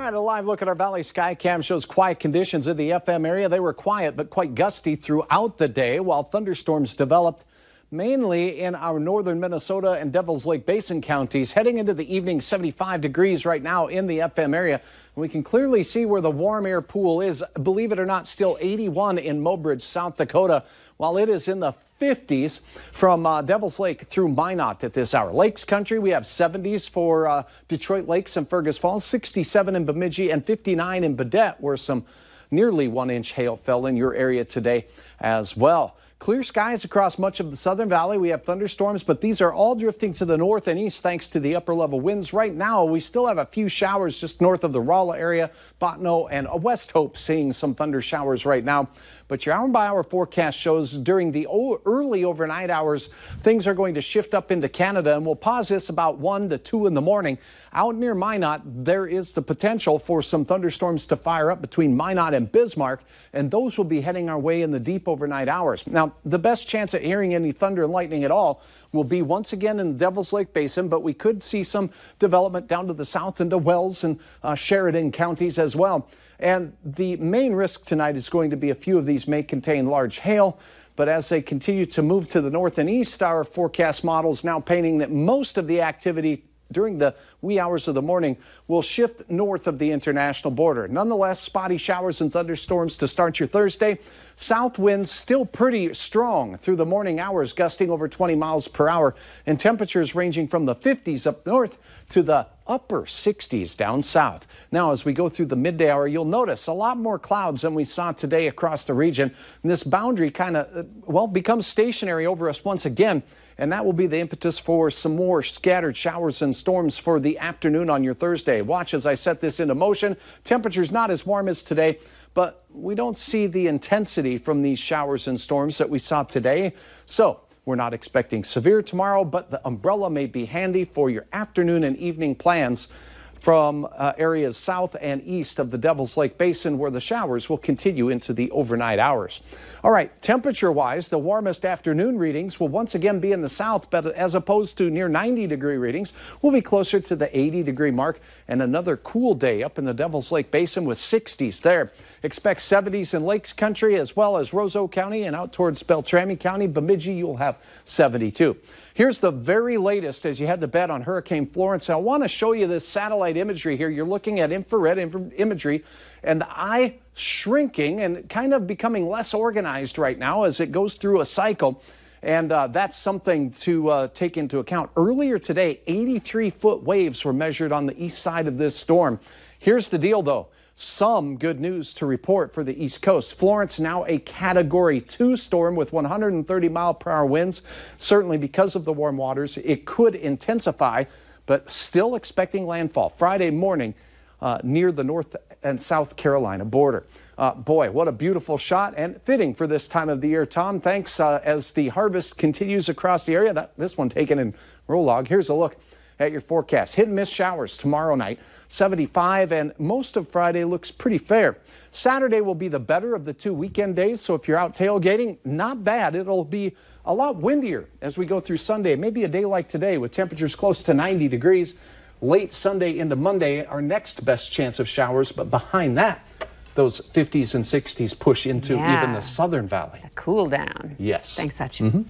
right, a live look at our Valley Sky Cam shows quiet conditions in the FM area. They were quiet but quite gusty throughout the day, while thunderstorms developed mainly in our northern Minnesota and Devil's Lake Basin counties. Heading into the evening, 75 degrees right now in the FM area. We can clearly see where the warm air pool is. Believe it or not, still 81 in Mobridge, South Dakota, while it is in the 50s from Devil's Lake through Minot at this hour. Lakes country, we have 70s for Detroit Lakes and Fergus Falls, 67 in Bemidji, and 59 in Baudette, where some nearly 1-inch hail fell in your area today as well. Clear skies across much of the Southern Valley. We have thunderstorms, but these are all drifting to the north and east thanks to the upper level winds. Right now, we still have a few showers just north of the Rolla area, Bottineau and West Hope seeing some thunder showers right now. But your hour-by-hour forecast shows during the early overnight hours, things are going to shift up into Canada, and we'll pause this about 1 to 2 in the morning. Out near Minot, there is the potential for some thunderstorms to fire up between Minot and Bismarck, and those will be heading our way in the deep overnight hours. Now, the best chance at hearing any thunder and lightning at all will be once again in the Devil's Lake Basin, but we could see some development down to the south into Wells and Sheridan counties as well. And the main risk tonight is going to be a few of these may contain large hail, but as they continue to move to the north and east, our forecast models now painting that most of the activity during the wee hours of the morning will shift north of the international border. Nonetheless, spotty showers and thunderstorms to start your Thursday. South winds still pretty strong through the morning hours, gusting over 20 miles per hour, and temperatures ranging from the 50s up north to the upper 60s down south. Now, as we go through the midday hour, you'll notice a lot more clouds than we saw today across the region. And this boundary kind of, becomes stationary over us once again, and that will be the impetus for some more scattered showers and storms for the afternoon on your Thursday. Watch as I set this into motion. Temperatures not as warm as today, but we don't see the intensity from these showers and storms that we saw today. So we're not expecting severe tomorrow, but the umbrella may be handy for your afternoon and evening plans from areas south and east of the Devil's Lake Basin, where the showers will continue into the overnight hours. All right, temperature-wise, the warmest afternoon readings will once again be in the south, but as opposed to near 90-degree readings, we'll be closer to the 80-degree mark, and another cool day up in the Devil's Lake Basin with 60s there. Expect 70s in Lakes Country as well as Roseau County, and out towards Beltrami County, Bemidji, you'll have 72. Here's the very latest as you head to bed on Hurricane Florence. I want to show you this satellite imagery here. You're looking at infrared imagery, and the eye shrinking and kind of becoming less organized right now as it goes through a cycle. And that's something to take into account. Earlier today, 83-foot waves were measured on the east side of this storm. Here's the deal, though. Some good news to report for the East Coast. Florence now a Category 2 storm with 130-mile-per-hour winds. Certainly because of the warm waters, it could intensify, but still expecting landfall Friday morning near the North and South Carolina border. Boy, what a beautiful shot and fitting for this time of the year, Tom. Thanks as the harvest continues across the area. This one taken in roll log. Here's a look at your forecast. Hit and miss showers tomorrow night, 75, and most of Friday looks pretty fair. Saturday will be the better of the two weekend days, so if you're out tailgating, not bad. It'll be a lot windier as we go through Sunday, maybe a day like today with temperatures close to 90 degrees. Late Sunday into Monday, our next best chance of showers, but behind that, those 50s and 60s push into even the Southern Valley. A cool down. Yes. Thanks, Sachin.